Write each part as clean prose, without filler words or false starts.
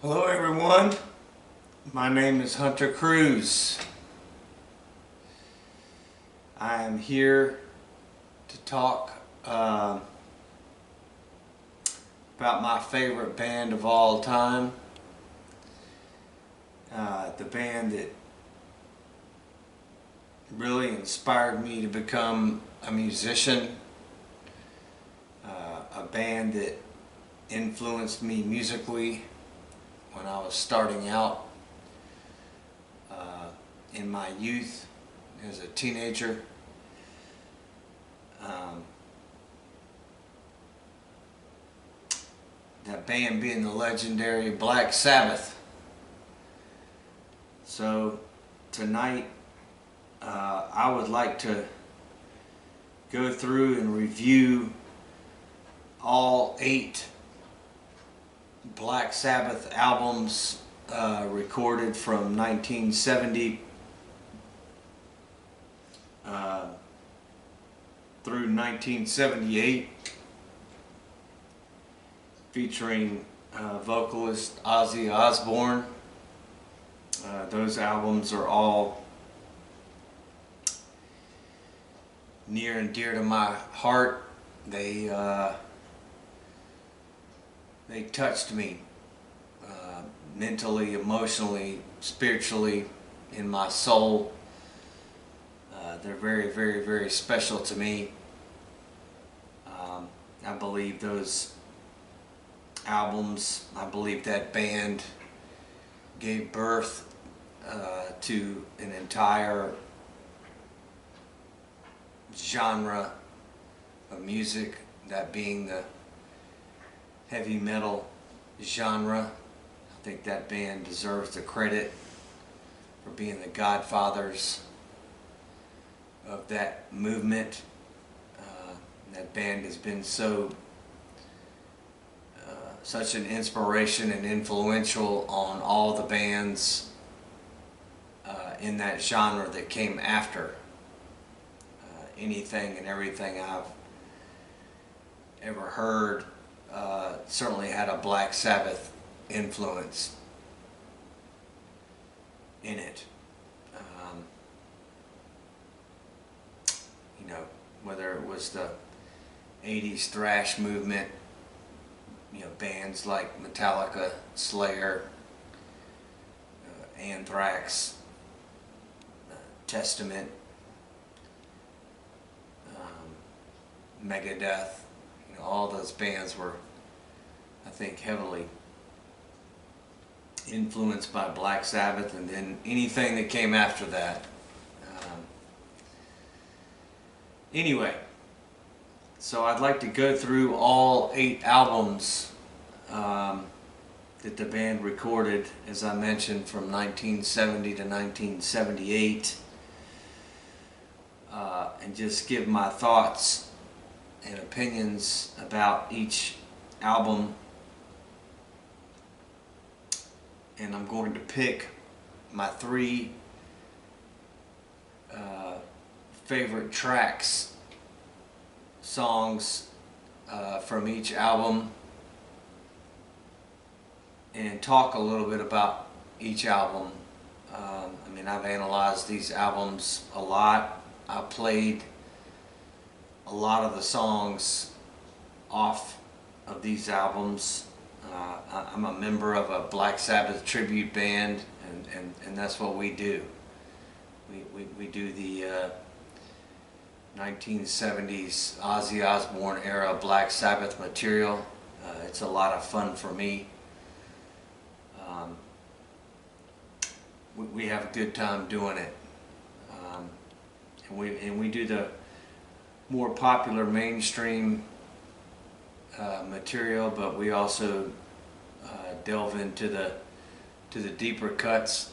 Hello everyone, my name is Hunter Crews. I am here to talk about my favorite band of all time. The band that really inspired me to become a musician. A band that influenced me musically when I was starting out in my youth as a teenager. That band being the legendary Black Sabbath. So tonight I would like to go through and review all 8 Black Sabbath albums recorded from 1970 through 1978, featuring vocalist Ozzy Osbourne. Those albums are all near and dear to my heart. They touched me mentally, emotionally, spiritually, in my soul. They're very, very, very special to me. I believe those albums, I believe that band gave birth to an entire genre of music, that being the heavy metal genre. I think that band deserves the credit for being the godfathers of that movement. That band has been such an inspiration and influential on all the bands in that genre that came after. Anything and everything I've ever heard certainly had a Black Sabbath influence in it. You know, whether it was the 80s thrash movement, you know, bands like Metallica, Slayer, Anthrax, Testament, Megadeth, you know, all those bands were, I think, heavily influenced by Black Sabbath, and then anything that came after that. Anyway, so I'd like to go through all 8 albums that the band recorded, as I mentioned, from 1970 to 1978, and just give my thoughts and opinions about each album. And I'm going to pick my 3 favorite tracks, songs from each album, and talk a little bit about each album. I mean, I've analyzed these albums a lot. I played a lot of the songs off of these albums. I'm a member of a Black Sabbath tribute band, and that's what we do. We do the 1970s Ozzy Osbourne era Black Sabbath material. It's a lot of fun for me. We have a good time doing it. And we do the more popular mainstream material, but we also delve into the deeper cuts,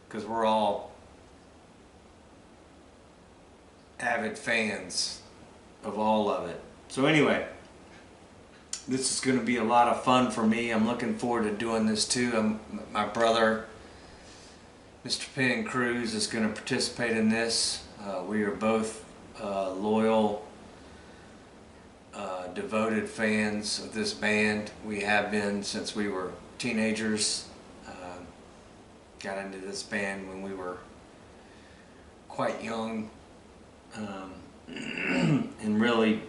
because we're all avid fans of all of it. So anyway, this is going to be a lot of fun for me. I'm looking forward to doing this too. My brother, Mr. Penn Crews, is going to participate in this. We are both loyal devoted fans of this band. We have been since we were teenagers. Got into this band when we were quite young, and really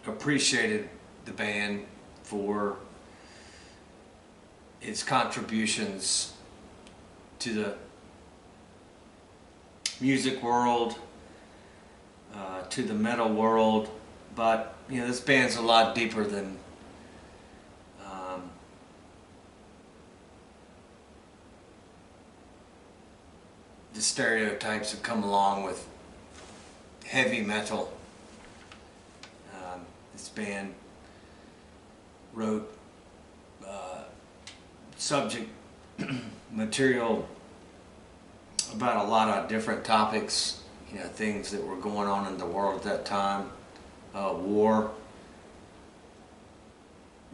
appreciated the band for its contributions to the music world, to the metal world. But you know, this band's a lot deeper than the stereotypes that come along with heavy metal. This band wrote subject material about a lot of different topics, you know, things that were going on in the world at that time. War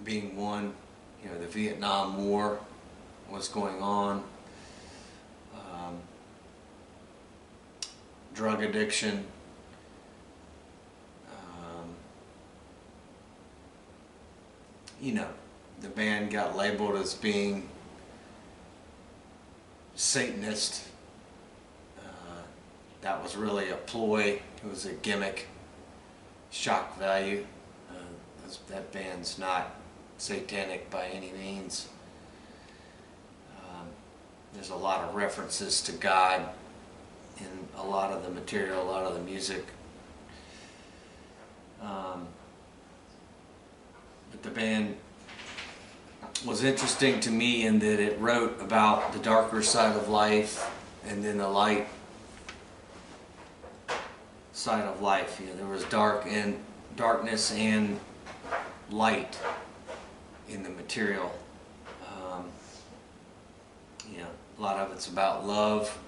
being one, you know, the Vietnam War was going on. Drug addiction, you know, the band got labeled as being Satanist. That was really a ploy. It was a gimmick, shock value. That band's not satanic by any means. There's a lot of references to God in a lot of the material, a lot of the music. But the band was interesting to me in that it wrote about the darker side of life and then the light side of life. You know, there was darkness and light in the material. You know, a lot of it's about love.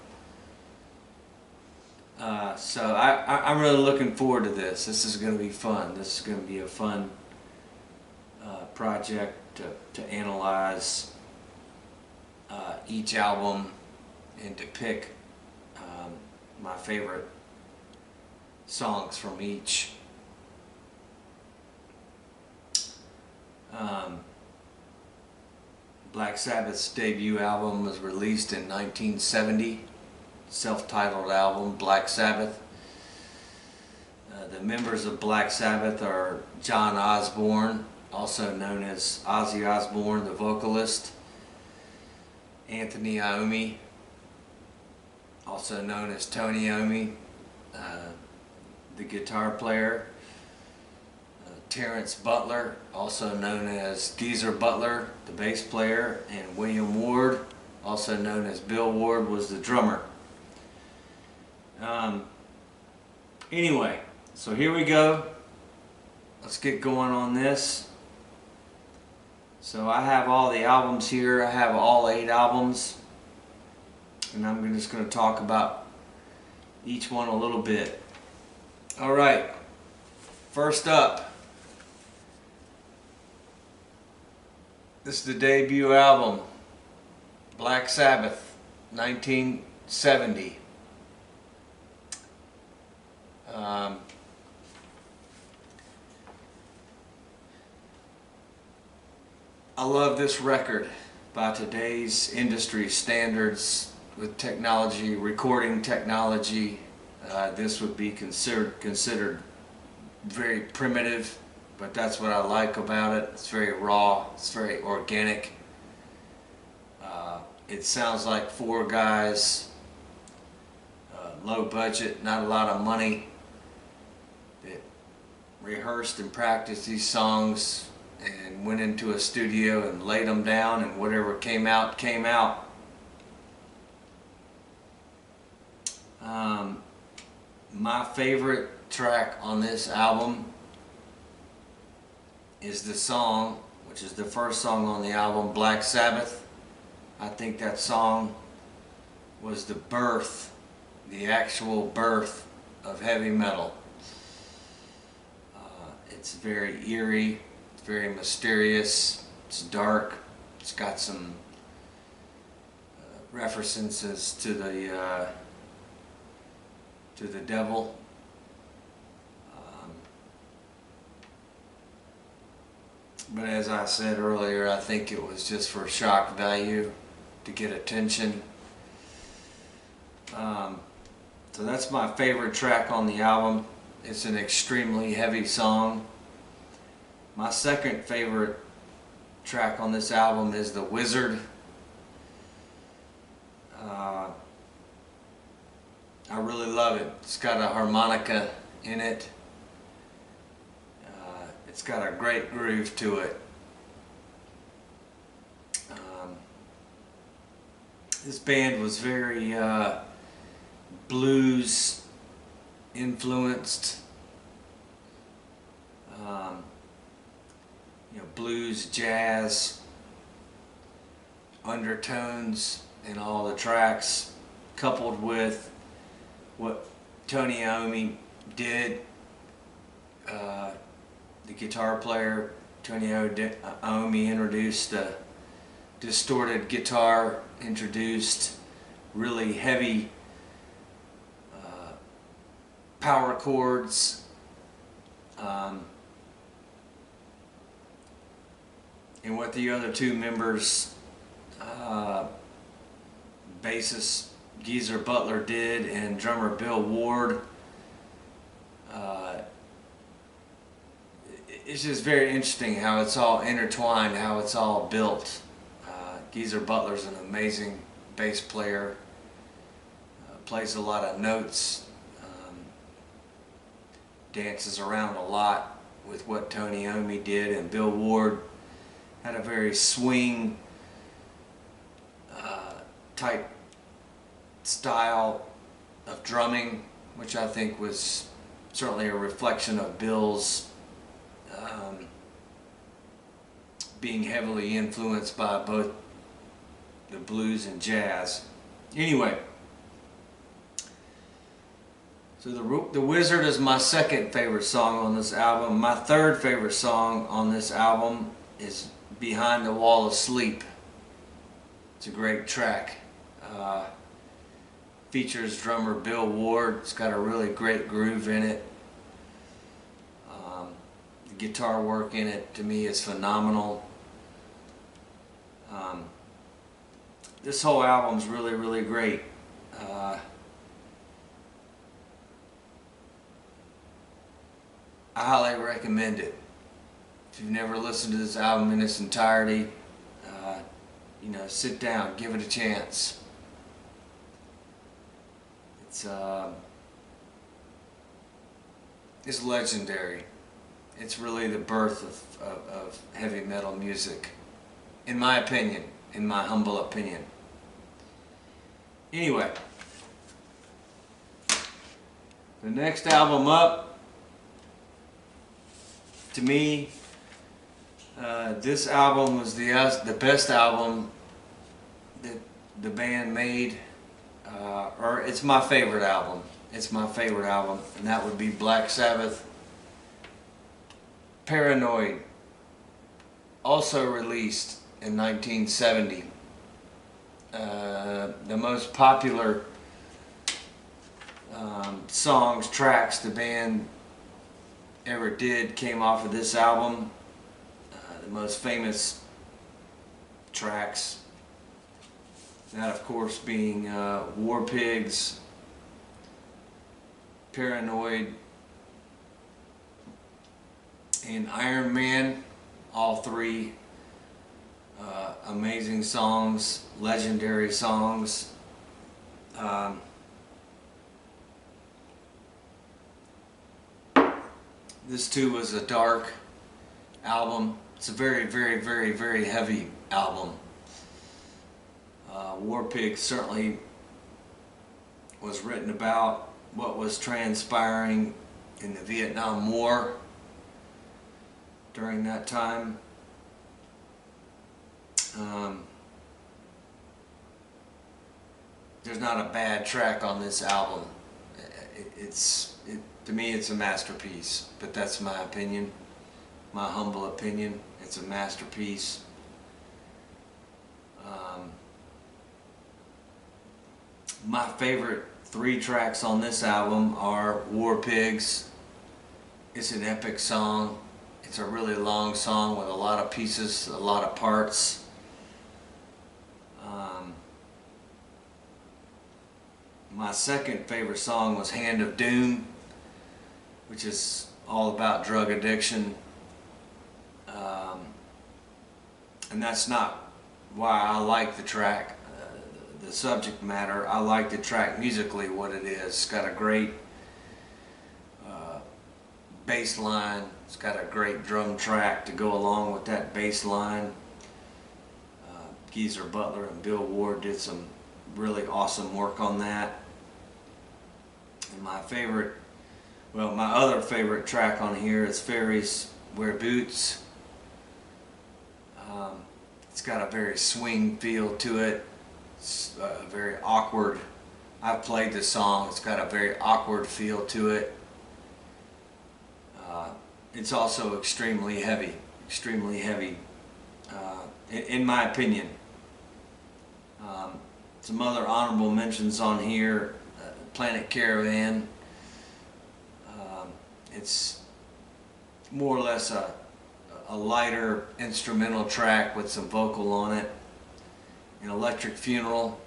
So I'm really looking forward to this. This is going to be fun. This is going to be a fun project to analyze each album and to pick my favorite songs from each. Black Sabbath's debut album was released in 1970. Self-titled album, Black Sabbath. The members of Black Sabbath are John Osbourne, also known as Ozzy Osbourne, the vocalist; Anthony Iommi, also known as Tony Iommi, the guitar player; Terrence Butler, also known as Geezer Butler, the bass player; and William Ward, also known as Bill Ward, was the drummer. Anyway, so here we go. Let's get going on this. So I have all the albums here. I have all 8 albums, and I'm just going to talk about each one a little bit. Alright, first up, this is the debut album, Black Sabbath, 1970. I love this record. By today's industry standards, with technology, recording technology, this would be considered very primitive, but that's what I like about it. It's very raw, it's very organic. It sounds like 4 guys, low budget, not a lot of money, that rehearsed and practiced these songs and went into a studio and laid them down, and whatever came out, came out. My favorite track on this album is the song, which is the first song on the album, Black Sabbath. I think that song was the birth, the actual birth of heavy metal. It's very eerie, it's very mysterious, it's dark, it's got some references to the devil. But as I said earlier, I think it was just for shock value to get attention. So that's my favorite track on the album. It's an extremely heavy song. My second favorite track on this album is The Wizard. I really love it. It's got a harmonica in it. It's got a great groove to it. This band was very blues influenced. Blues, jazz, undertones in all the tracks, coupled with what Tony Iommi did. The guitar player, Tony Iommi, introduced the distorted guitar, introduced really heavy power chords, and what the other two members, bassist Geezer Butler did and drummer Bill Ward, it's just very interesting how it's all intertwined, how it's all built. Geezer Butler's an amazing bass player, plays a lot of notes, dances around a lot with what Tony Iommi did, and Bill Ward had a very swing type style of drumming, which I think was certainly a reflection of Bill's being heavily influenced by both the blues and jazz. Anyway, so The Wizard is my second favorite song on this album. My third favorite song on this album is Behind the Wall of Sleep. It's a great track. Features drummer Bill Ward. It's got a really great groove in it. The guitar work in it, to me, is phenomenal. This whole album's really, really great. I highly recommend it. If you've never listened to this album in its entirety, sit down, give it a chance. It's legendary. It's really the birth of heavy metal music, in my opinion, in my humble opinion. Anyway, the next album up, to me, this album was the best album that the band made, or it's my favorite album. It's my favorite album, and that would be Black Sabbath, Paranoid, also released in 1970. The most popular songs, tracks the band ever did came off of this album. The most famous tracks, that of course being War Pigs, Paranoid, and Iron Man. All three amazing songs, legendary songs. This too was a dark album. It's a very, very, very, very heavy album. War Pigs certainly was written about what was transpiring in the Vietnam War during that time. There's not a bad track on this album. To me, it's a masterpiece, but that's my opinion, my humble opinion. It's a masterpiece. My favorite three tracks on this album are War Pigs. It's an epic song. It's a really long song with a lot of pieces, a lot of parts. My second favorite song was Hand of Doom, which is all about drug addiction. And that's not why I like the track, the subject matter. I like the track musically, what it is. It's got a great bass line. It's got a great drum track to go along with that bass line. Geezer Butler and Bill Ward did some really awesome work on that. And my other favorite track on here is Fairies Wear Boots. It's got a very swing feel to it. It's very awkward. I've played the song. It's got a very awkward feel to it. It's also extremely heavy, in my opinion. Some other honorable mentions on here. Planet Caravan. It's more or less a lighter instrumental track with some vocal on it. An Electric Funeral,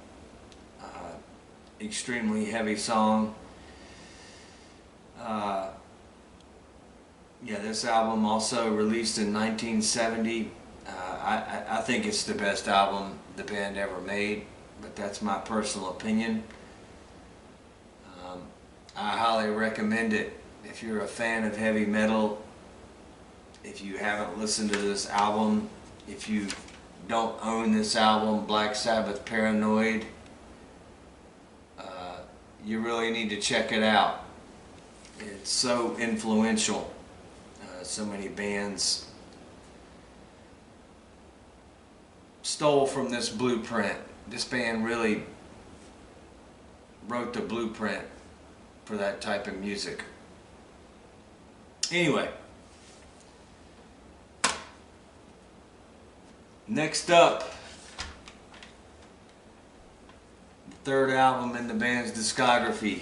extremely heavy song. Yeah, this album also released in 1970. I think it's the best album the band ever made, but that's my personal opinion. I highly recommend it if you're a fan of heavy metal. If you haven't listened to this album, if you don't own this album, Black Sabbath Paranoid, you really need to check it out. It's so influential. So many bands stole from this blueprint. This band really wrote the blueprint for that type of music. Anyway, next up, the third album in the band's discography,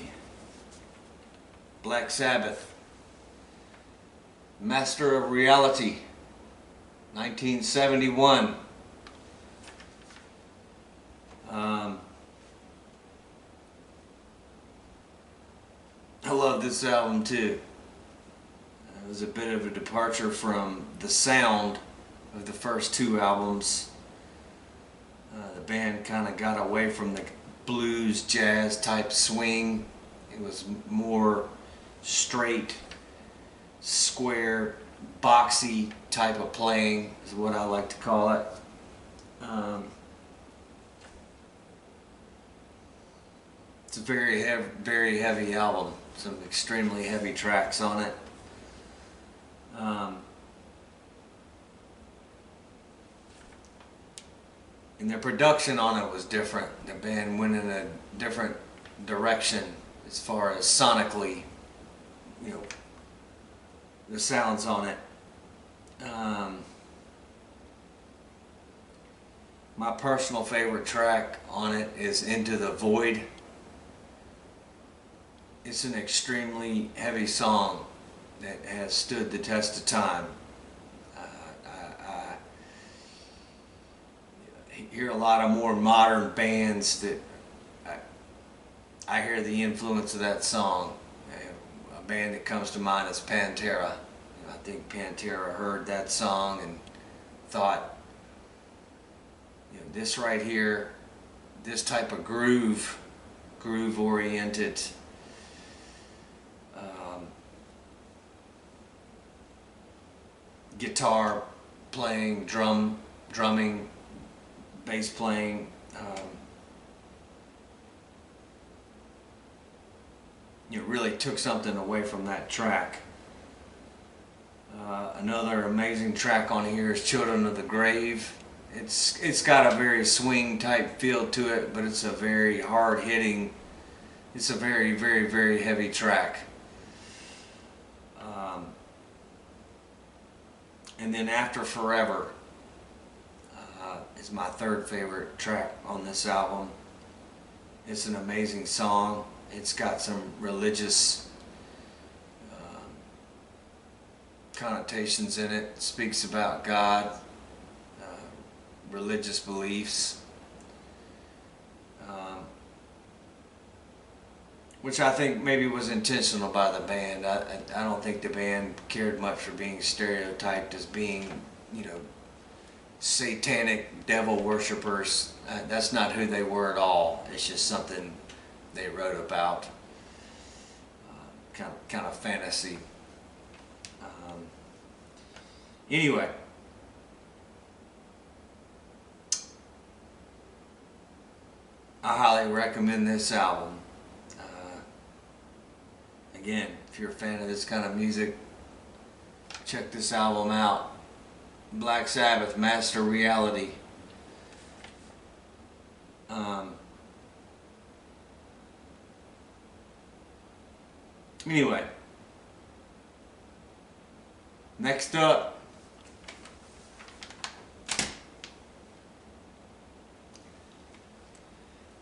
Black Sabbath, Master of Reality, 1971. I love this album too. It was a bit of a departure from the sound of the first two albums. The band kind of got away from the blues, jazz type swing. It was more straight, square, boxy type of playing is what I like to call it. It's a very heavy album. Some extremely heavy tracks on it. And the production on it was different. The band went in a different direction as far as sonically, you know, the sounds on it. My personal favorite track on it is Into the Void. It's an extremely heavy song that has stood the test of time. I hear a lot of more modern bands that I hear the influence of that song. A band that comes to mind is Pantera. I think Pantera heard that song and thought, this right here, this type of groove oriented, guitar playing, drumming, bass playing, it really took something away from that track. Another amazing track on here is Children of the Grave. It's got a very swing type feel to it, but it's a very hard hitting, it's a very heavy track. And then After Forever is my third favorite track on this album. It's an amazing song. It's got some religious connotations in it. It speaks about God, religious beliefs, which I think maybe was intentional by the band. I don't think the band cared much for being stereotyped as being, you know, satanic devil worshippers. That's not who they were at all. It's just something they wrote about, kind of fantasy. Anyway, I highly recommend this album. Again, if you're a fan of this kind of music, check this album out. Black Sabbath, Master Reality. Anyway, next up,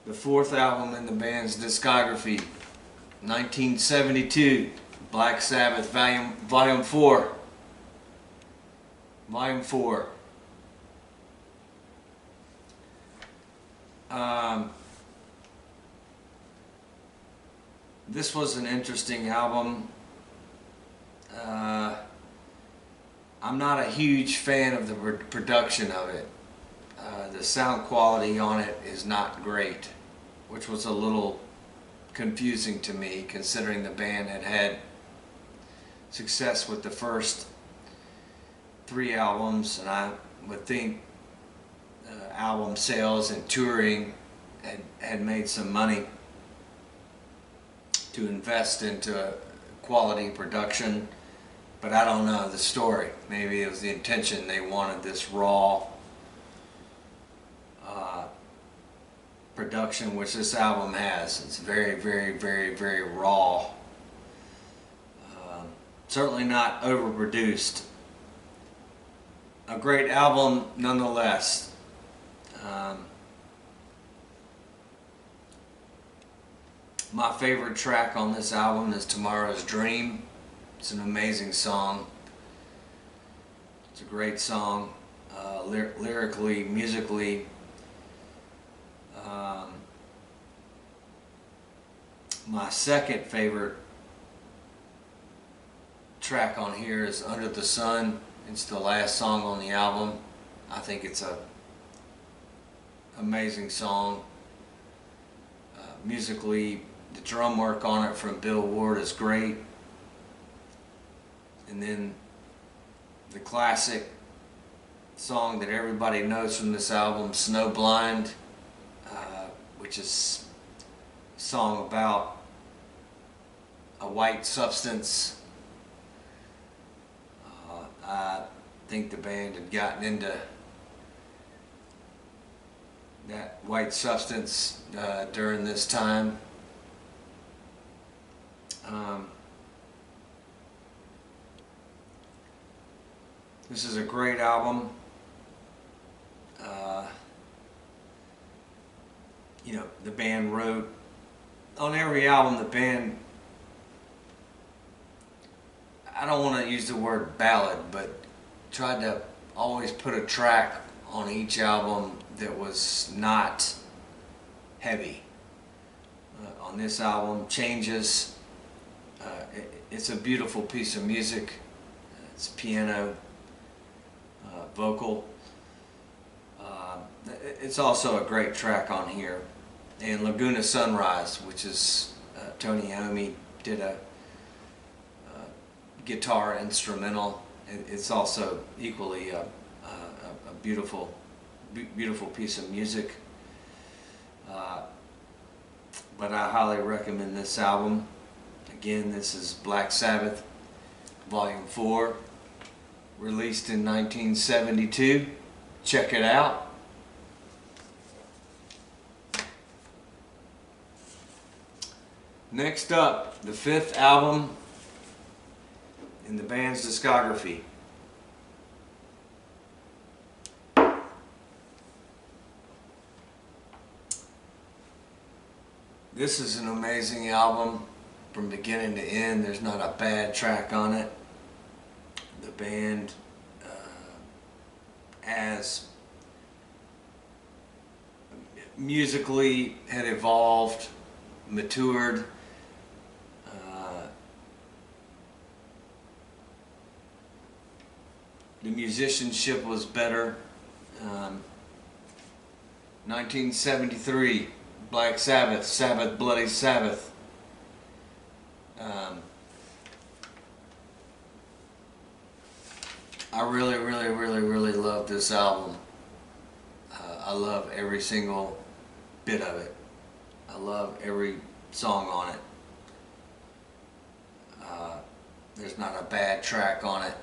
the fourth album in the band's discography, 1972, Black Sabbath, Volume 4. Volume 4. This was an interesting album. I'm not a huge fan of the production of it. The sound quality on it is not great, which was a little confusing to me, considering the band had had success with the first 3 albums, and I would think album sales and touring had made some money to invest into quality production. But I don't know the story. Maybe it was the intention. They wanted this raw production, which this album has. It's very, very, very, very raw. Certainly not overproduced. A great album nonetheless. My favorite track on this album is Tomorrow's Dream. It's an amazing song. It's a great song, lyrically, musically. My second favorite track on here is Under the Sun. It's the last song on the album. I think it's a amazing song. Musically, the drum work on it from Bill Ward is great. And then the classic song that everybody knows from this album, Snowblind, which is a song about a white substance. I think the band had gotten into that white substance during this time. This is a great album. You know, the band wrote on every album. The band, I don't want to use the word ballad, but tried to always put a track on each album that was not heavy. On this album, Changes. It's a beautiful piece of music. It's piano, vocal. It's also a great track on here. And Laguna Sunrise, which is Tony Iommi did a guitar instrumental. It's also equally a beautiful piece of music. But I highly recommend this album. Again, this is Black Sabbath, Volume 4, released in 1972. Check it out. Next up, the 5th album in the band's discography. This is an amazing album from beginning to end. There's not a bad track on it. The band as musically had evolved, matured. The musicianship was better. 1973, Black Sabbath, Sabbath, Bloody Sabbath. I really love this album. I love every single bit of it. I love every song on it. There's not a bad track on it.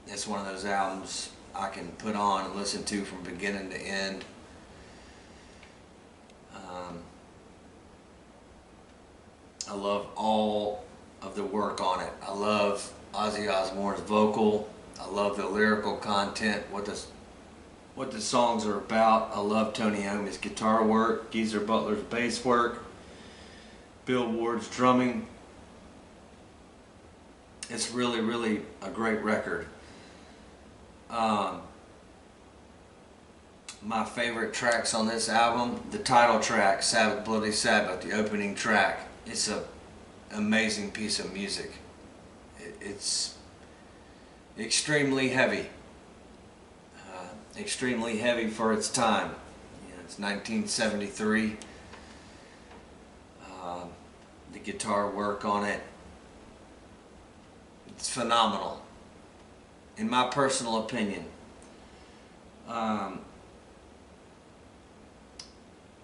It's one of those albums I can put on and listen to from beginning to end. I love all of the work on it. I love Ozzy Osbourne's vocal. I love the lyrical content, what the songs are about. I love Tony Iommi's guitar work, Geezer Butler's bass work, Bill Ward's drumming. It's really a great record. My favorite tracks on this album, the title track, Sabbath, Bloody Sabbath, the opening track. It's an amazing piece of music. It's extremely heavy. Extremely heavy for its time. It's 1973. The guitar work on it, it's phenomenal, in my personal opinion.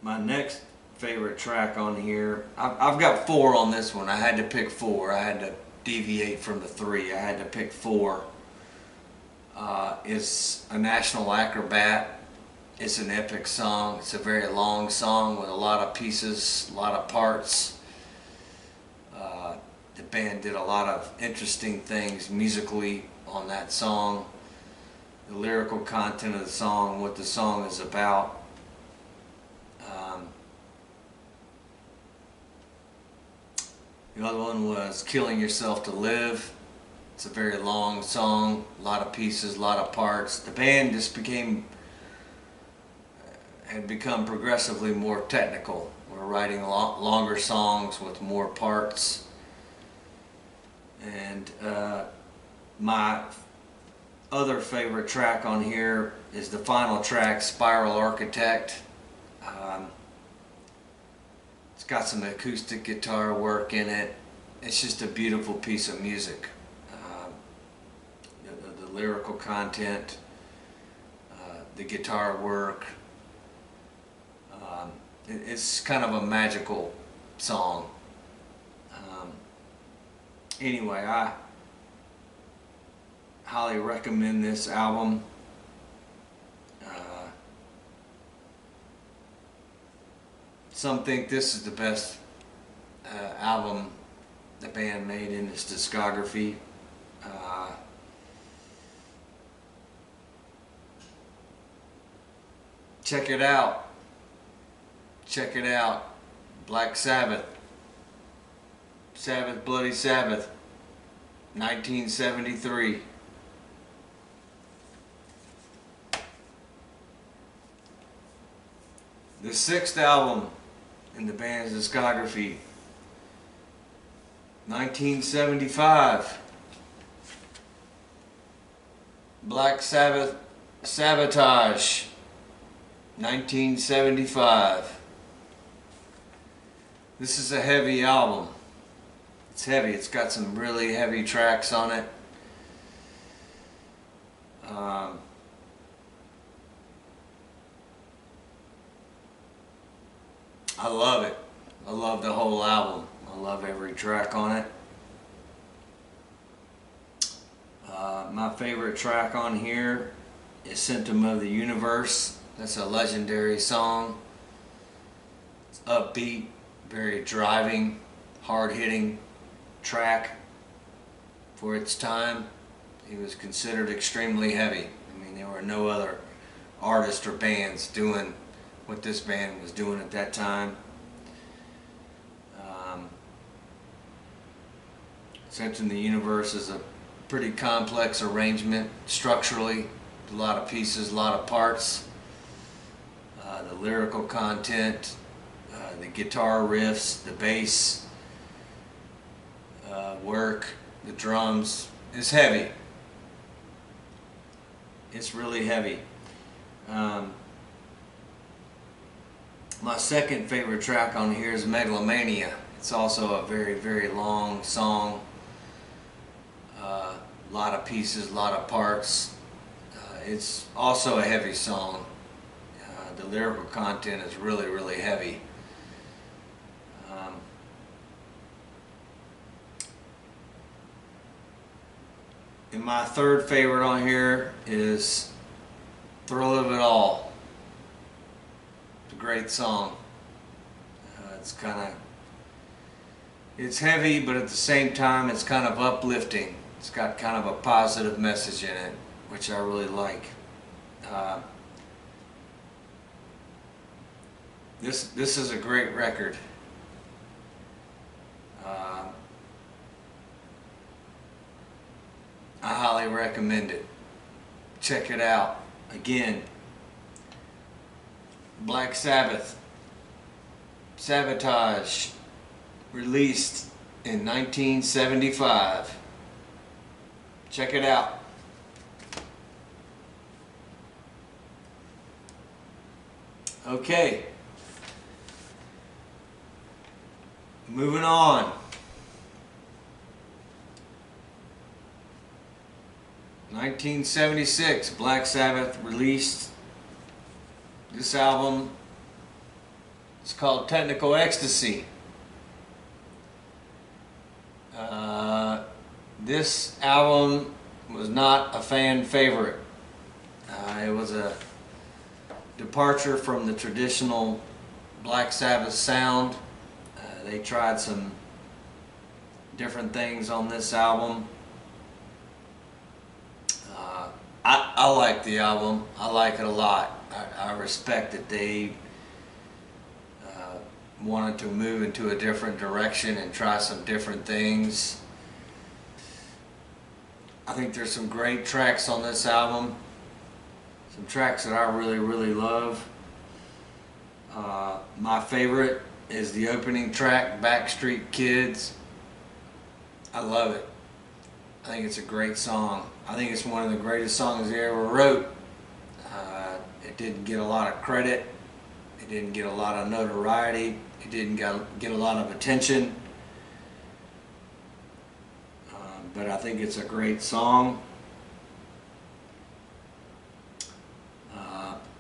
My next favorite track on here, I've got 4 on this one. I had to pick 4. I had to deviate from the 3. I had to pick 4. It's A National Acrobat. It's an epic song. It's a very long song with a lot of pieces, a lot of parts. The band did a lot of interesting things musically on that song. The lyrical content of the song, what the song is about. The other one was Killing Yourself to Live. It's a very long song, a lot of pieces, a lot of parts. The band just had become progressively more technical. We're writing longer songs with more parts. And my other favorite track on here is the final track, Spiral Architect. It's got some acoustic guitar work in it. It's just a beautiful piece of music. The lyrical content, the guitar work. It's kind of a magical song. Anyway, I highly recommend this album. Some think this is the best album the band made in its discography. Check it out. Check it out. Black Sabbath. Sabbath, Bloody Sabbath. 1973. The 6th album in the band's discography, 1975. Black Sabbath, Sabotage, 1975. This is a heavy album. It's heavy. It's got some really heavy tracks on it. I love it. I love the whole album. I love every track on it. My favorite track on here is Symptom of the Universe. That's a legendary song. It's upbeat, very driving, hard-hitting track for its time. It was considered extremely heavy. I mean, there were no other artists or bands doing what this band was doing at that time. Symptom of the Universe is a pretty complex arrangement structurally, a lot of pieces, a lot of parts. The lyrical content, the guitar riffs, the bass work, the drums. It's heavy. It's really heavy. My second favorite track on here is Megalomania. It's also a very, very long song. A lot of pieces, a lot of parts. It's also a heavy song. The lyrical content is really, really heavy. And my third favorite on here is Thrill of It All. It's a great song. It's heavy, but at the same time it's kind of uplifting. It's got kind of a positive message in it, which I really like. This is a great record. I highly recommend it. Check it out. Again, Black Sabbath, Sabotage, released in 1975. Check it out. Okay. Moving on. 1976, Black Sabbath released this album. It's called Technical Ecstasy. This album was not a fan favorite. It was a departure from the traditional Black Sabbath sound. They tried some different things on this album. I like the album. I like it a lot. I respect that they wanted to move into a different direction and try some different things. I think there's some great tracks on this album. Some tracks that I really, really love. My favorite is the opening track, Backstreet Kids. I love it. I think it's a great song. I think it's one of the greatest songs they ever wrote. It didn't get a lot of credit. It didn't get a lot of notoriety. It didn't get a lot of attention. But I think it's a great song.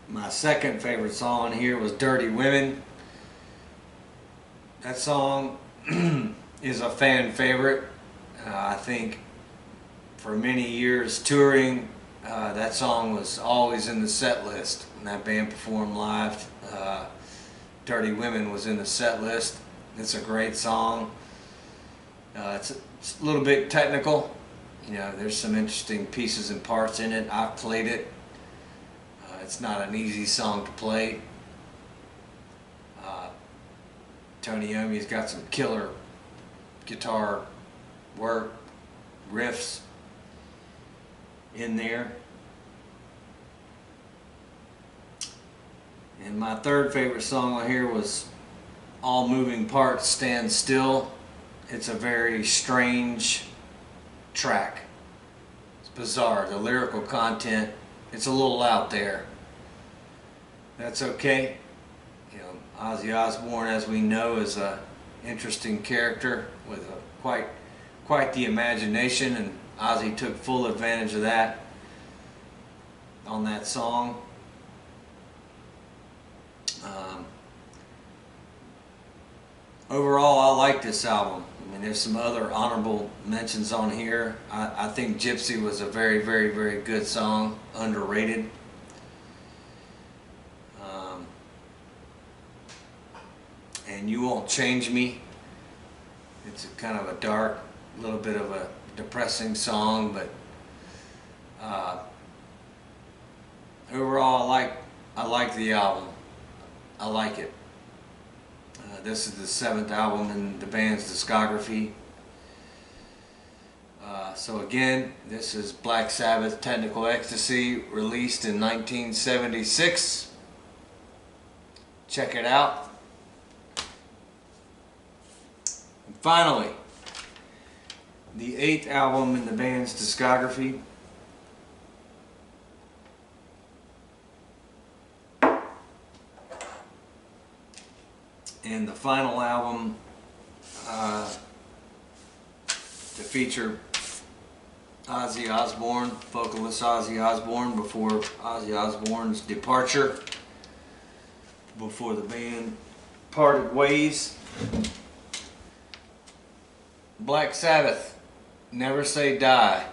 My second favorite song here was Dirty Women. That song is a fan favorite. I think for many years touring, that song was always in the set list. When that band performed live, Dirty Women was in the set list. It's a great song. It's a little bit technical. You know, there's some interesting pieces and parts in it. I've played it. It's not an easy song to play. Tony Iommi's got some killer guitar work, riffs in there. And my third favorite song on here was All Moving Parts Stand Still. It's a very strange track. It's bizarre. The lyrical content, it's a little out there. That's okay. You know, Ozzy Osbourne, as we know, is a interesting character with quite the imagination, and Ozzy took full advantage of that on that song. Overall, I like this album. I mean, there's some other honorable mentions on here. I think Gypsy was a very, very, very good song, underrated. And You Won't Change Me. It's a kind of a dark, little bit of a depressing song, but overall, I like the album. I like it. This is the 7th album in the band's discography. So again, this is Black Sabbath Technical Ecstasy, released in 1976. Check it out. And finally, the 8th album in the band's discography. And the final album to feature Ozzy Osbourne, vocalist Ozzy Osbourne, before Ozzy Osbourne's departure, before the band parted ways. Black Sabbath, Never Say Die,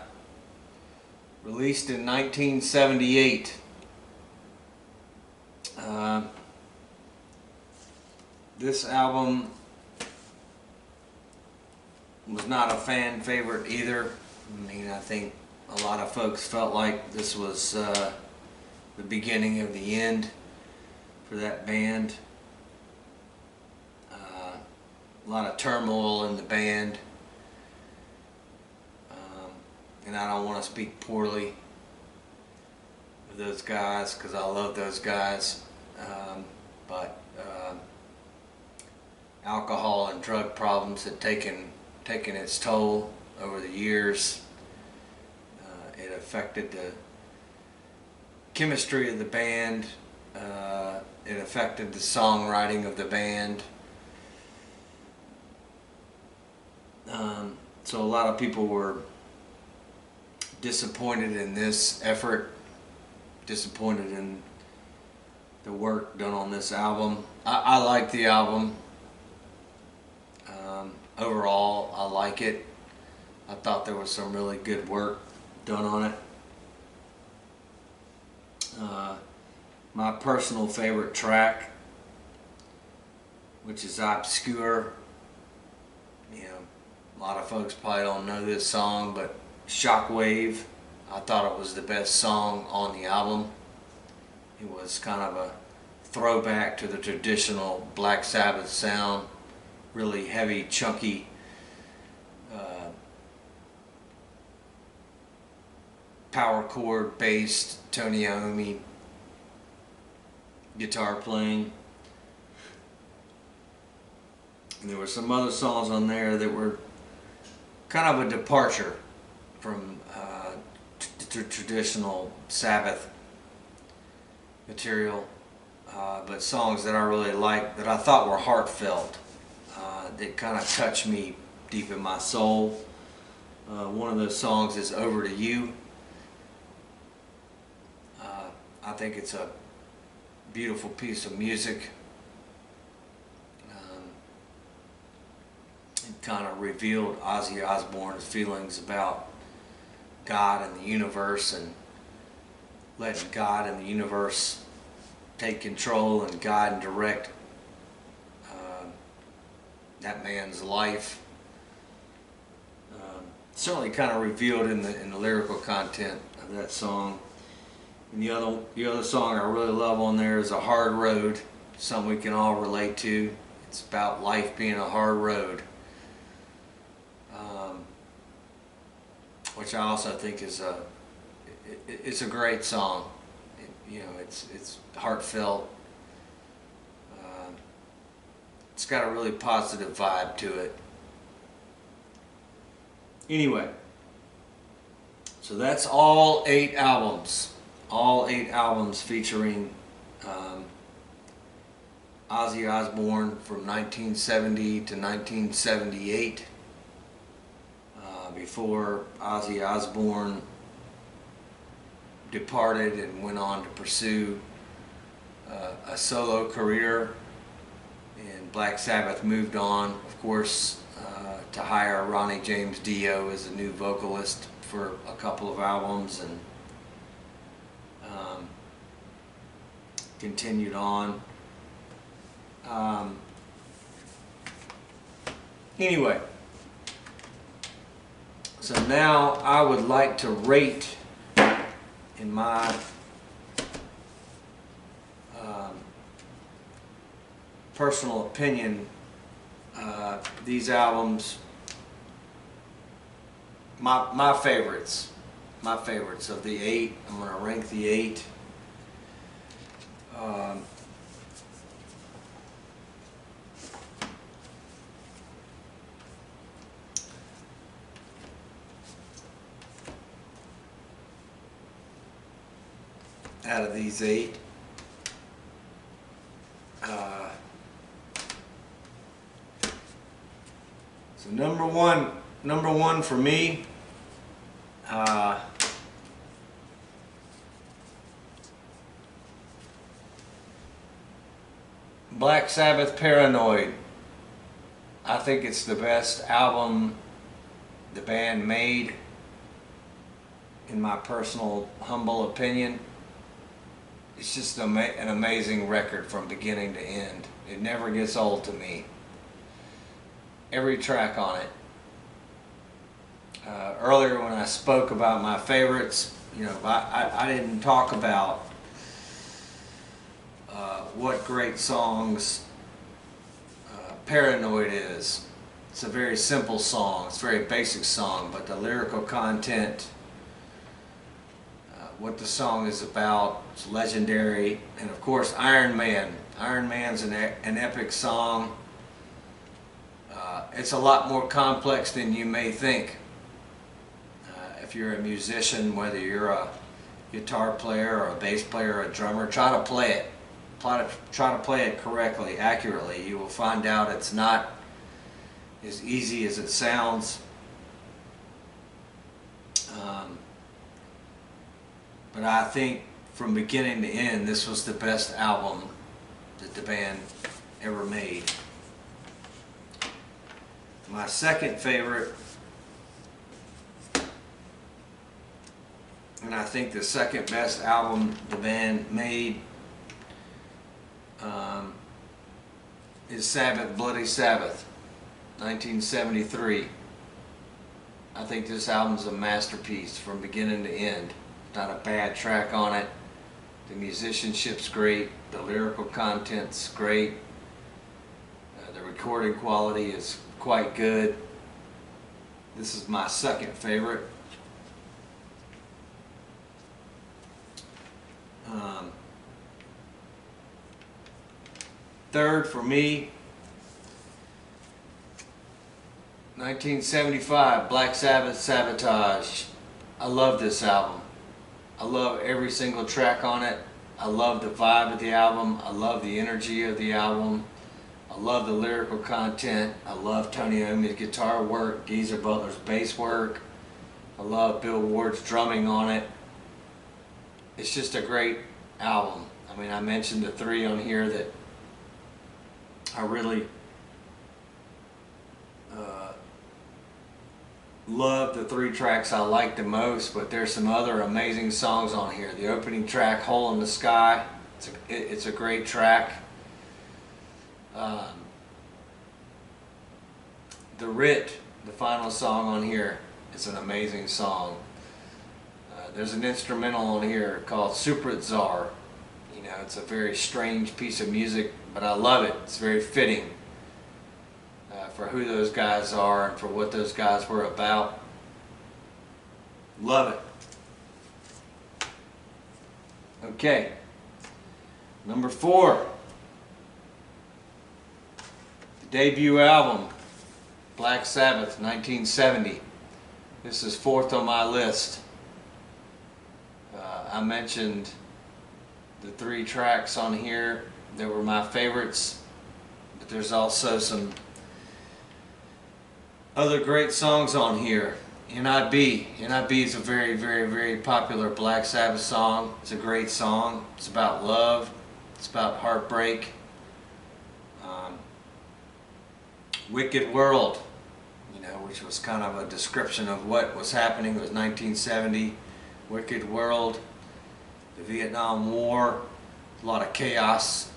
released in 1978. This album was not a fan favorite either. I mean, I think a lot of folks felt like this was the beginning of the end for that band. A lot of turmoil in the band. And I don't want to speak poorly of those guys, because I love those guys. But alcohol and drug problems had taken its toll over the years. It affected the chemistry of the band. It affected the songwriting of the band. So a lot of people were disappointed in this effort, disappointed in the work done on this album. I like the album. Overall, I like it. I thought there was some really good work done on it. My personal favorite track, which is Obscure. You know, a lot of folks probably don't know this song, but Shockwave, I thought it was the best song on the album. It was kind of a throwback to the traditional Black Sabbath sound. Really heavy, chunky, power chord based Tony Iommi guitar playing. And there were some other songs on there that were kind of a departure from traditional Sabbath material, but songs that I really liked, that I thought were heartfelt. They kind of touched me deep in my soul. One of those songs is Over to You. I think it's a beautiful piece of music. It kind of revealed Ozzy Osbourne's feelings about God and the universe, and letting God and the universe take control and guide and direct that man's life. Certainly kind of revealed in the lyrical content of that song. And the other song I really love on there is A Hard Road, something we can all relate to. It's about life being a hard road, which I also think is it's a great song. It's heartfelt. It's got a really positive vibe to it. Anyway, so that's all 8 albums. All 8 albums featuring Ozzy Osbourne from 1970 to 1978. Before Ozzy Osbourne departed and went on to pursue a solo career, and Black Sabbath moved on, of course, to hire Ronnie James Dio as a new vocalist for a couple of albums, and continued on. Anyway, so now I would like to rate, in my personal opinion, these albums my favorites. My favorites of the 8. I'm going to rank the 8. Out of these 8. So number one for me, Black Sabbath, Paranoid. I think it's the best album the band made, in my personal humble opinion. It's just an amazing record from beginning to end. It never gets old to me. Every track on it. Earlier when I spoke about my favorites, you know, I didn't talk about what great songs Paranoid is. It's a very simple song. It's a very basic song, but the lyrical content, what the song is about, it's legendary. And of course, Iron Man. Iron Man's an epic song. It's a lot more complex than you may think. If you're a musician, whether you're a guitar player or a bass player or a drummer, try to play it. Try to play it correctly, accurately. You will find out it's not as easy as it sounds. But I think from beginning to end, this was the best album that the band ever made. My second favorite, and I think the second best album the band made, is Sabbath, Bloody Sabbath, 1973. I think this album's a masterpiece from beginning to end. Not a bad track on it. The musicianship's great. The lyrical content's great. The recording quality is quite good. This is my second favorite. Third for me, 1975, Black Sabbath, Sabotage. I love this album. I love every single track on it. I love the vibe of the album. I love the energy of the album. I love the lyrical content. I love Tony Iommi's guitar work, Geezer Butler's bass work. I love Bill Ward's drumming on it. It's just a great album. I mean, I mentioned the 3 on here that I really love. The 3 tracks I like the most, but there's some other amazing songs on here. The opening track, Hole in the Sky, it's a great track. The Writ, the final song on here, is an amazing song. There's an instrumental on here called Super Czar. You know, it's a very strange piece of music, but I love it. It's very fitting for who those guys are and for what those guys were about. Love it. Okay, number 4, the debut album, Black Sabbath, 1970. This is 4th on my list. I mentioned the 3 tracks on here that were my favorites, but there's also some other great songs on here. NIB. NIB is a very, very, very popular Black Sabbath song. It's a great song. It's about love. It's about heartbreak. Wicked World, you know, which was kind of a description of what was happening. It was 1970. Wicked World. The Vietnam War. A lot of chaos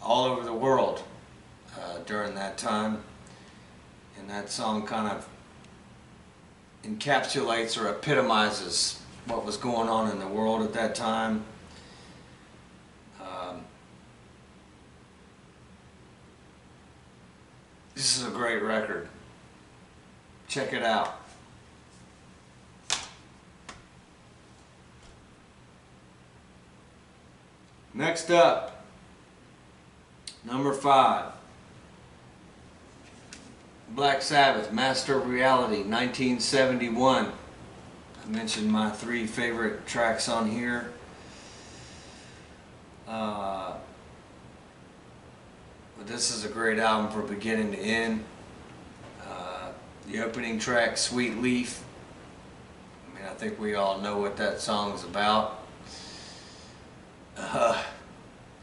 all over the world during that time, and that song kind of encapsulates or epitomizes what was going on in the world at that time. This is a great record. Check it out. Next up, number 5. Black Sabbath, Master of Reality, 1971. I mentioned my 3 favorite tracks on here. But this is a great album from beginning to end. The opening track, Sweet Leaf. I mean, I think we all know what that song's about.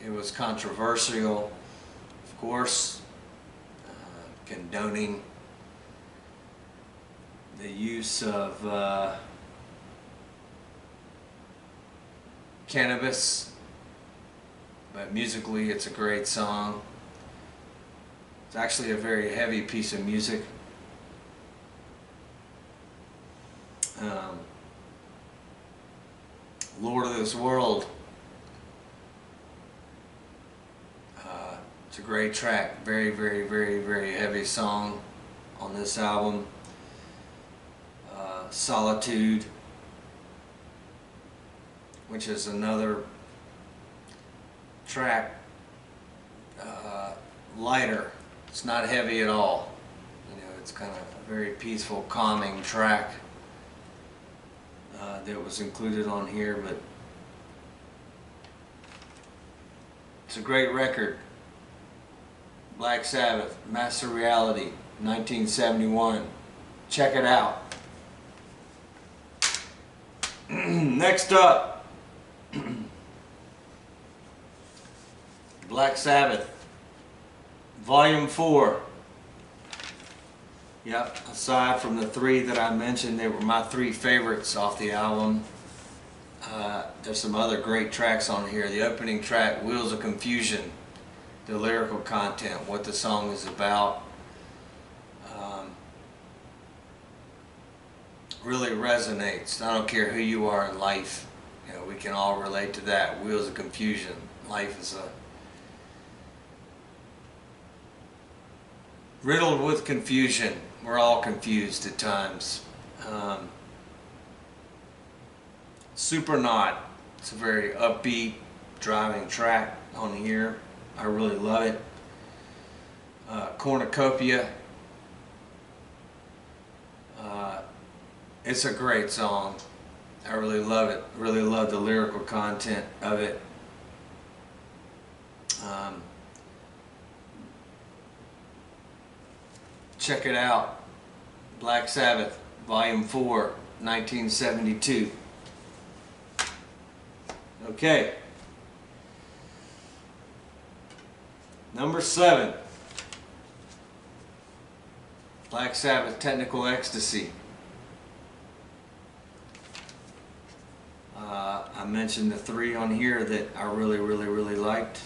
It was controversial, of course, condoning the use of cannabis, but musically it's a great song. It's actually a very heavy piece of music. Lord of this World. It's a great track. Very, very, very, very heavy song on this album. Solitude, which is another track, lighter. It's not heavy at all. You know, it's kind of a very peaceful, calming track that was included on here, but it's a great record. Black Sabbath, Master of Reality, 1971. Check it out. Next up, Black Sabbath, Volume 4. Yep, aside from the 3 that I mentioned, they were my 3 favorites off the album. There's some other great tracks on here. The opening track, Wheels of Confusion, the lyrical content, what the song is about, really resonates. I don't care who you are in life, you know, we can all relate to that. Wheels of confusion. Life is riddled with confusion. We're all confused at times. Supernaut. It's a very upbeat, driving track on here. I really love it. Cornucopia. It's a great song. I really love it. Really love the lyrical content of it. Check it out. Black Sabbath, Volume 4, 1972. Okay. Number 7. Black Sabbath, Technical Ecstasy. I mentioned the 3 on here that I really, really, really liked.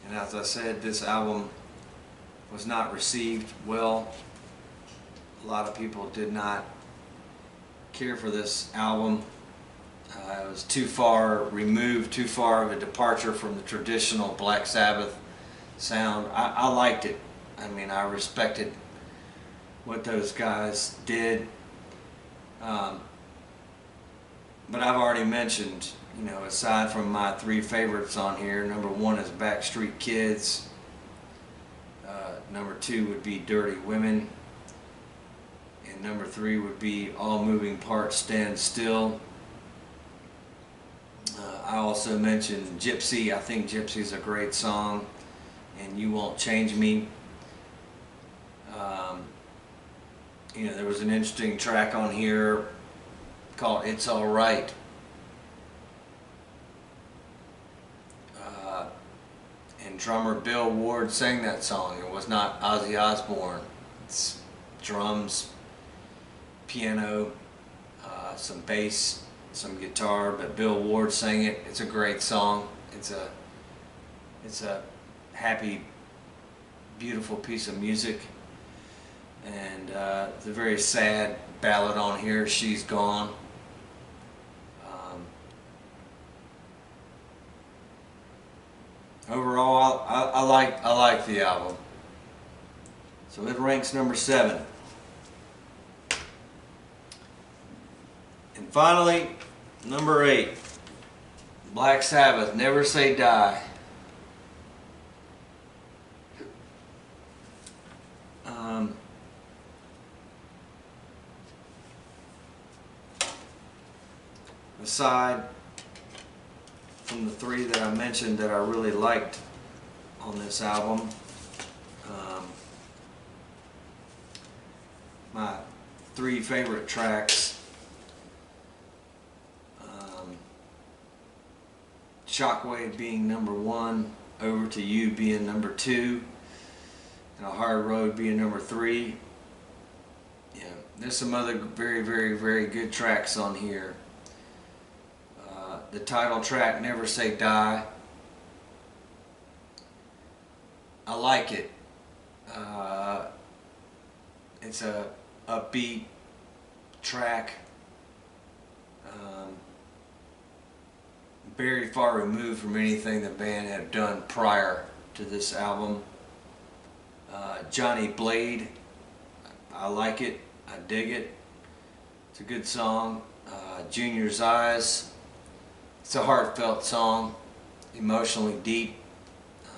And as I said, this album was not received well. A lot of people did not care for this album. It was too far removed, too far of a departure from the traditional Black Sabbath sound. I liked it. I mean, I respected what those guys did. But I've already mentioned, you know, aside from my 3 favorites on here, number 1 is Backstreet Kids. Number 2 would be Dirty Women. And number 3 would be All Moving Parts Stand Still. I also mentioned Gypsy. I think Gypsy's a great song. And You Won't Change Me. You know, there was an interesting track on here called It's Alright. And drummer Bill Ward sang that song. It was not Ozzy Osbourne. It's drums, piano, some bass, some guitar, but Bill Ward sang it. It's a great song. It's a happy, beautiful piece of music. And it's a very sad ballad on here, She's Gone. Overall, I like like the album. So it ranks number 7. And finally, number 8. Black Sabbath, Never Say Die. Aside from the 3 that I mentioned that I really liked on this album, my 3 favorite tracks, Shockwave being number 1, Over to You being number 2, and A Hard Road being number 3. Yeah, there's some other very good tracks on here. The title track, Never Say Die, I like it. It's a upbeat track, very far removed from anything the band had done prior to this album. Johnny Blade, I like it, I dig it, it's a good song. Junior's Eyes, it's a heartfelt song, emotionally deep.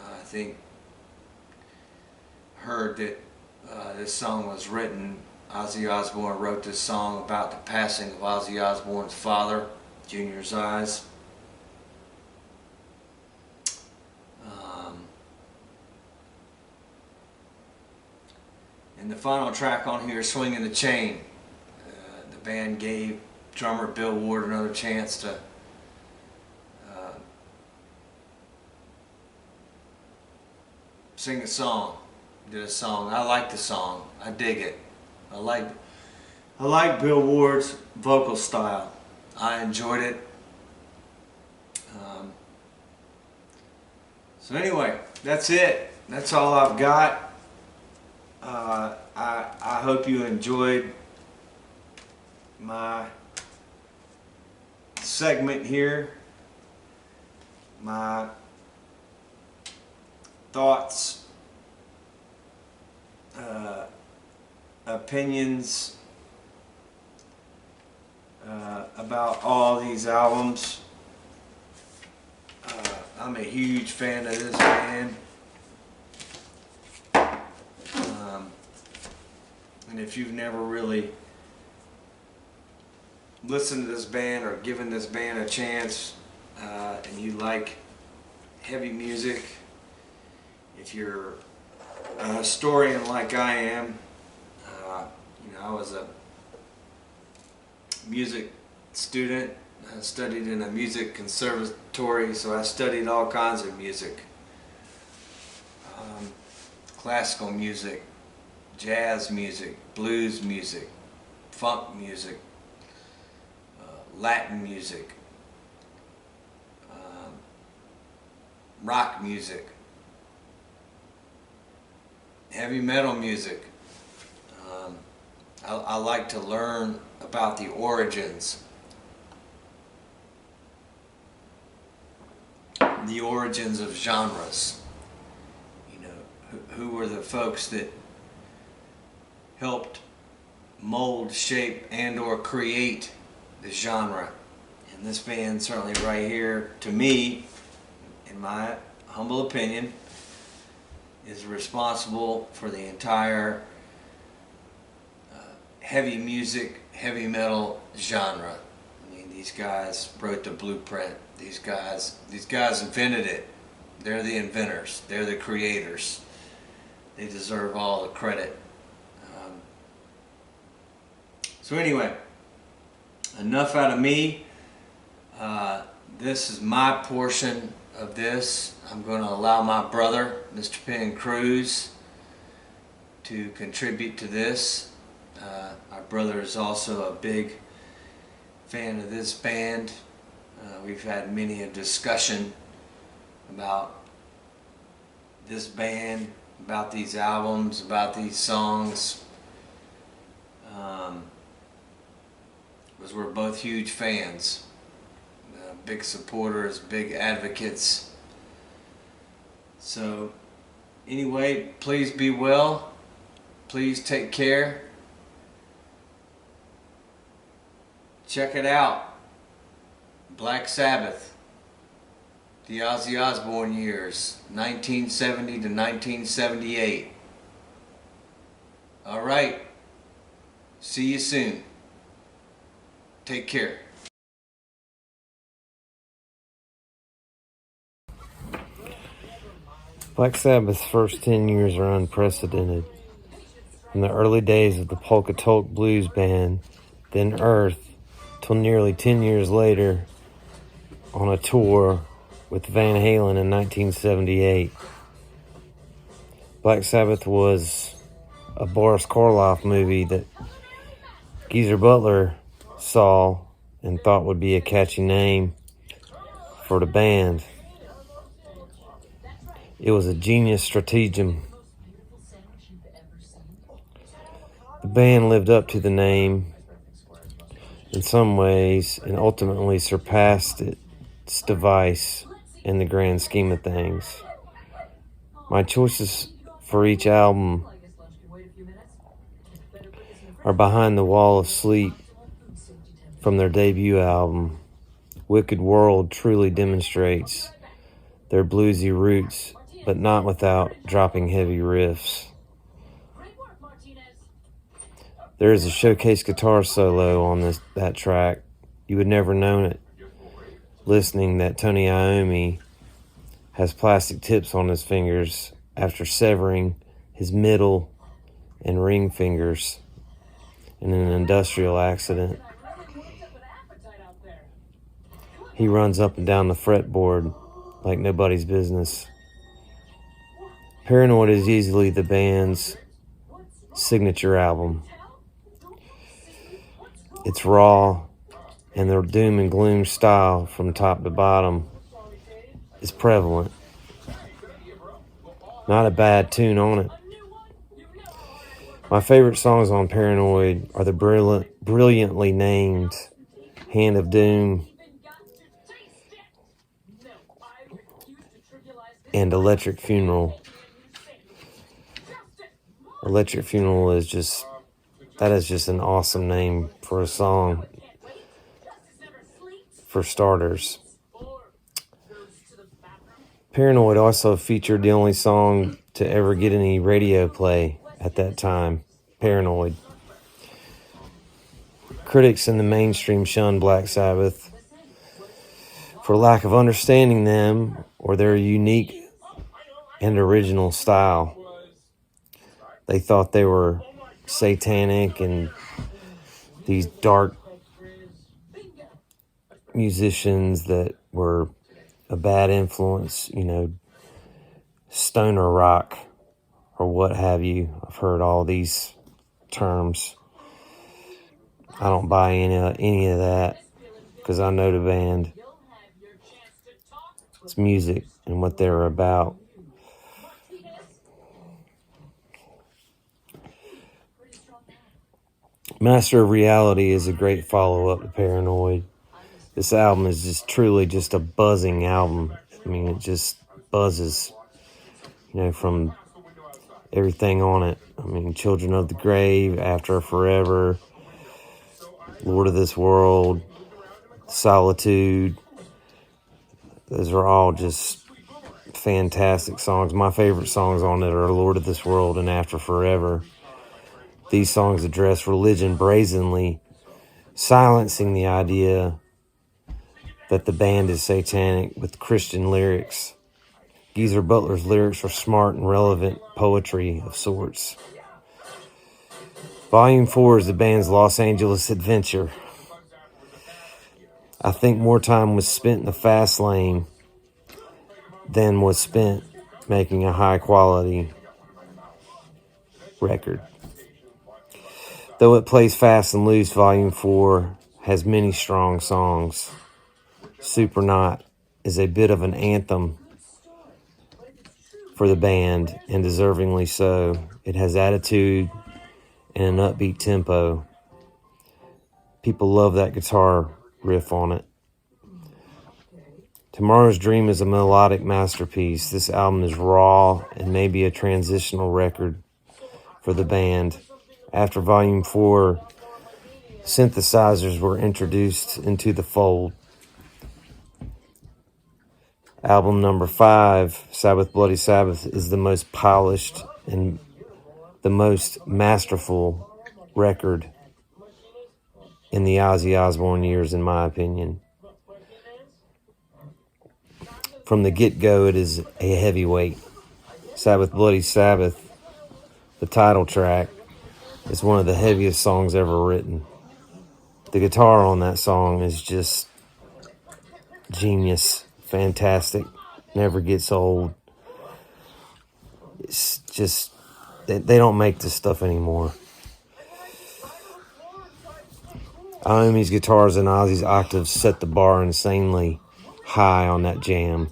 I think heard that this song was written, Ozzy Osbourne wrote this song about the passing of Ozzy Osbourne's father, Junior's Eyes. And the final track on here, Swinging the Chain. The band gave drummer Bill Ward another chance to sing a song. Did a song. I like the song. I dig it. I like Bill Ward's vocal style. I enjoyed it. So anyway, that's it. That's all I've got. I hope you enjoyed my segment here. My thoughts, opinions about all these albums. I'm a huge fan of this band. And if you've never really listened to this band or given this band a chance, and you like heavy music, if you're a historian like I am, you know, I was a music student. I studied in a music conservatory, so I studied all kinds of music. Classical music, jazz music, blues music, funk music, Latin music, rock music, heavy metal music. I like to learn about the origins. The origins of genres. You know, who were the folks that helped mold, shape, and or create the genre. And this band certainly right here, to me, in my humble opinion, is responsible for the entire heavy music, heavy metal genre. I mean, these guys wrote the blueprint. These guys invented it. They're the inventors. They're the creators. They deserve all the credit. So anyway, enough out of me. This is my portion of this. I'm going to allow my brother, Mr. Penn Crews, to contribute to this. Our brother is also a big fan of this band. We've had many a discussion about this band, about these albums, about these songs, because we're both huge fans, big supporters, big advocates. So Anyway, please be well. Please take care. Check it out. Black Sabbath. The Ozzy Osbourne years, 1970 to 1978. All right. See you soon. Take care. Black Sabbath's first 10 years are unprecedented. From the early days of the Polka Tulk Blues Band, then Earth, till nearly 10 years later on a tour with Van Halen in 1978. Black Sabbath was a Boris Karloff movie that Geezer Butler saw and thought would be a catchy name for the band. It was a genius stratagem. The band lived up to the name in some ways and ultimately surpassed its device in the grand scheme of things. My choices for each album are Behind the Wall of Sleep from their debut album. Wicked World truly demonstrates their bluesy roots, but not without dropping heavy riffs. There is a showcase guitar solo on that track. You would never know it listening that Tony Iommi has plastic tips on his fingers after severing his middle and ring fingers in an industrial accident. He runs up and down the fretboard like nobody's business. Paranoid is easily the band's signature album. It's raw, and their doom and gloom style from top to bottom is prevalent. Not a bad tune on it. My favorite songs on Paranoid are the brilliantly named Hand of Doom and Electric Funeral. Electric Funeral is just an awesome name for a song, for starters. Paranoid also featured the only song to ever get any radio play at that time, Paranoid. Critics in the mainstream shunned Black Sabbath for lack of understanding them or their unique and original style. They thought they were satanic and these dark musicians that were a bad influence, stoner rock or what have you. I've heard all these terms. I don't buy any of that because I know the band. It's music and what they're about. Master of Reality is a great follow-up to Paranoid. This album is just a buzzing album. I mean, it just buzzes, from everything on it. I mean, Children of the Grave, After Forever, Lord of this World, Solitude. Those are all just fantastic songs. My favorite songs on it are Lord of this World and After Forever. These songs address religion brazenly, silencing the idea that the band is satanic with Christian lyrics. Geezer Butler's lyrics are smart and relevant poetry of sorts. Volume 4 is the band's Los Angeles adventure. I think more time was spent in the fast lane than was spent making a high quality record. Though it plays fast and loose, Volume 4 has many strong songs. Supernaut is a bit of an anthem for the band, and deservingly so. It has attitude and an upbeat tempo. People love that guitar riff on it. Tomorrow's Dream is a melodic masterpiece. This album is raw and maybe a transitional record for the band. After Volume 4, synthesizers were introduced into the fold. Album number 5, Sabbath Bloody Sabbath, is the most polished and the most masterful record in the Ozzy Osbourne years, in my opinion. From the get-go, it is a heavyweight. Sabbath Bloody Sabbath, the title track, is one of the heaviest songs ever written. The guitar on that song is just genius, fantastic, never gets old. It's just, they don't make this stuff anymore. Iommi's guitars and Ozzy's octaves set the bar insanely high on that jam.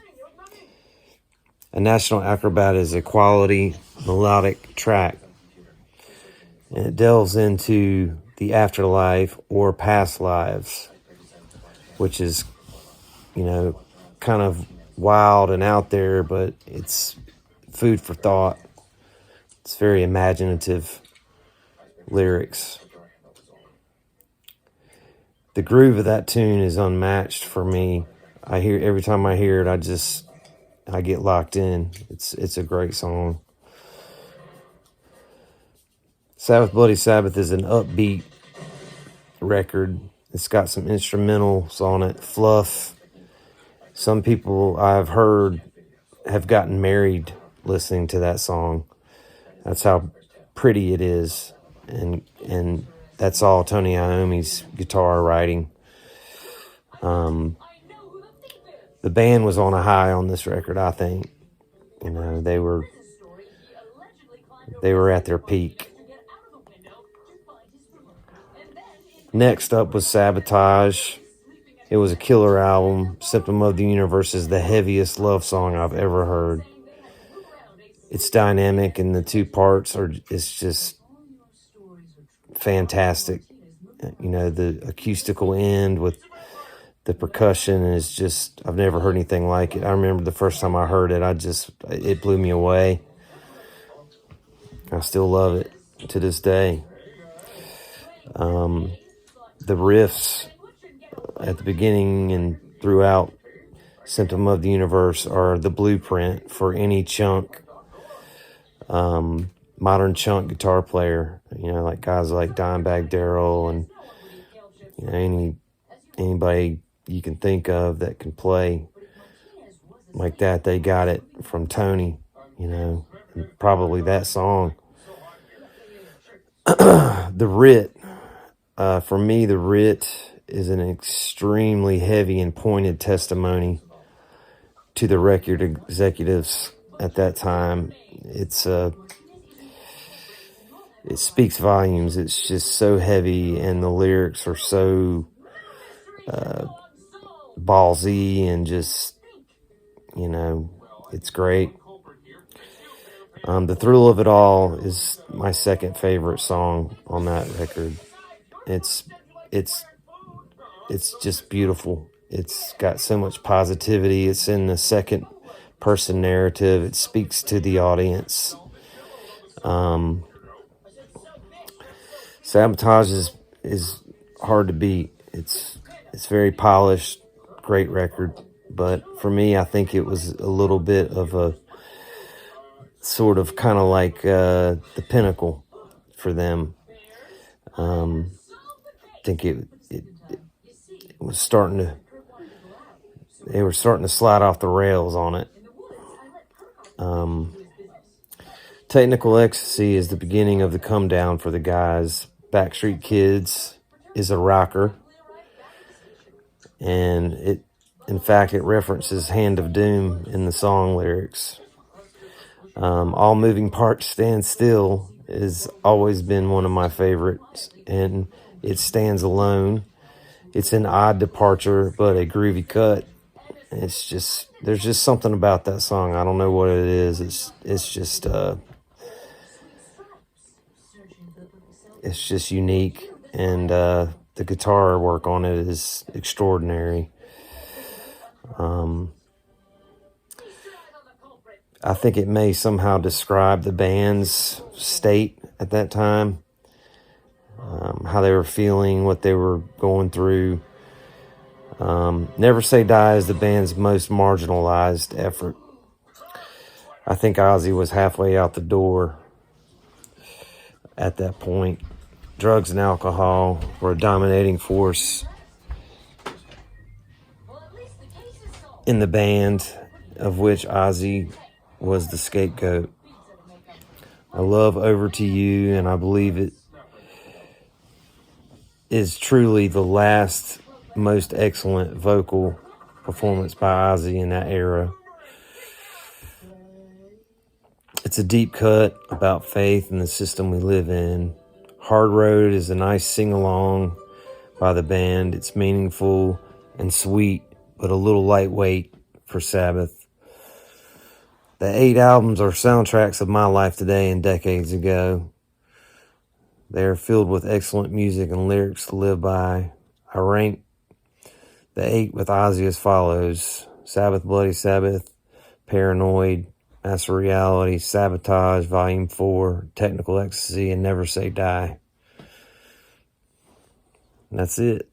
A National Acrobat is a quality melodic track, and it delves into the afterlife or past lives, which is, kind of wild and out there, but it's food for thought. It's very imaginative lyrics. The groove of that tune is unmatched for me. Every time I hear it, I get locked in. It's a great song. Sabbath Bloody Sabbath is an upbeat record. It's got some instrumentals on it, fluff. Some people I've heard have gotten married listening to that song. That's how pretty it is. And that's all Tony Iommi's guitar writing. The band was on a high on this record, I think. They were at their peak. Next up was Sabotage. It was a killer album. Symptom of the Universe is the heaviest love song I've ever heard. It's dynamic, and the two parts it's just fantastic. The acoustical end with the percussion is just, I've never heard anything like it. I remember the first time I heard it, it blew me away. I still love it to this day. The riffs at the beginning and throughout Symptom of the Universe are the blueprint for any modern chunk guitar player, like guys like Dimebag Darrell and anybody you can think of that can play like that. They got it from Tony, probably that song. The Writ, for me, The Writ is an extremely heavy and pointed testimony to the record executives at that time. It speaks volumes. It's just so heavy, and the lyrics are so ballsy, and just, it's great. The Thrill of It All is my second favorite song on that record. It's just beautiful. It's got so much positivity. It's in the second person narrative. It speaks to the audience. Sabotage is hard to beat. It's very polished, great record. But for me, I think it was a little bit of a sort of kind of like the pinnacle for them. I think it was they were starting to slide off the rails on it. Technical Ecstasy is the beginning of the come down for the guys. Backstreet Kids is a rocker, and it references Hand of Doom in the song lyrics. All Moving Parts Stand Still has always been one of my favorites, and it stands alone. It's an odd departure, but a groovy cut. There's just something about that song. I don't know what it is. It's just unique, and the guitar work on it is extraordinary. I think it may somehow describe the band's state at that time, how they were feeling, what they were going through. Never Say Die is the band's most marginalized effort. I think Ozzy was halfway out the door at that point. Drugs and alcohol were a dominating force in the band, of which Ozzy was the scapegoat. I love Over to You, and I believe it is truly the last most excellent vocal performance by Ozzy in that era. It's a deep cut about faith and the system we live in. Hard Road is a nice sing-along by the band. It's meaningful and sweet, but a little lightweight for Sabbath. The 8 albums are soundtracks of my life today and decades ago. They are filled with excellent music and lyrics to live by. I rank the 8 with Ozzy as follows: Sabbath, Bloody Sabbath, Paranoid, Master Reality, Sabotage, Volume 4, Technical Ecstasy, and Never Say Die. And that's it.